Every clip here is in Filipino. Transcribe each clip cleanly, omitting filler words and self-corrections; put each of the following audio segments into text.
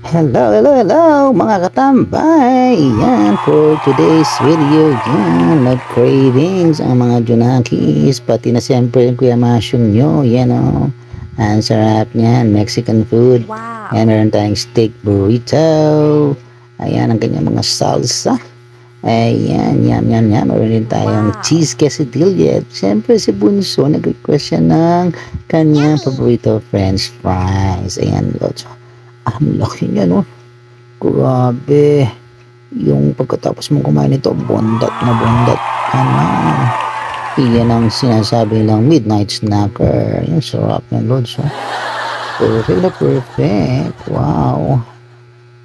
Hello mga katambay. Yan for today's video. Yan, nag-cravings ang mga junakis. Pati na siyempre yung Kuya Masyong nyo. Yan o. Ang sarap niyan. Mexican food. Wow. Yan, meron tayong steak burrito. Ayan ang kanyang mga salsa. Ayan, yum. Meron din tayong Wow. cheese quesadilla. Siyempre si Bunso, nag-request siya ng kanyang paborito french fries. Ayan, lots. Ang laki niya, no? Grabe. Yung pagkatapos mong kumain ito, bondat na bondat ka na. Iyan ang sinasabi lang midnight snacker. Yung sarap ng lods, oh. Perfect na perfect. Wow.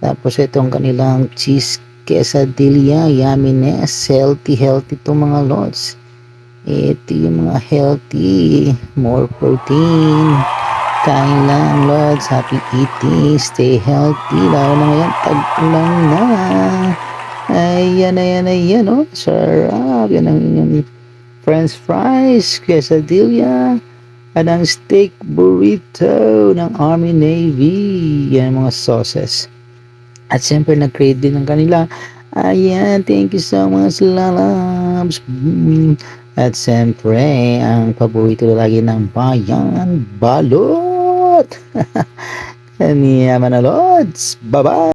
Tapos itong kanilang cheese quesadilla, yumminess, healthy itong mga lods. Ito yung mga healthy, more protein. Kain lang, Lods. Happy eating. Stay healthy. Lalo na ngayon, tag-ulan na. Ayan, oh. Sarap. Yan ang inyong french fries, quesadilla, at ang steak burrito ng Army Navy. Yan ang mga sauces. At siyempre, nag-crave din ng kanila. Ayan, thank you so much, lalabs. At siyempre, ang paborito lagi ng bayan, balot. Kaniya manalods. Bye-bye!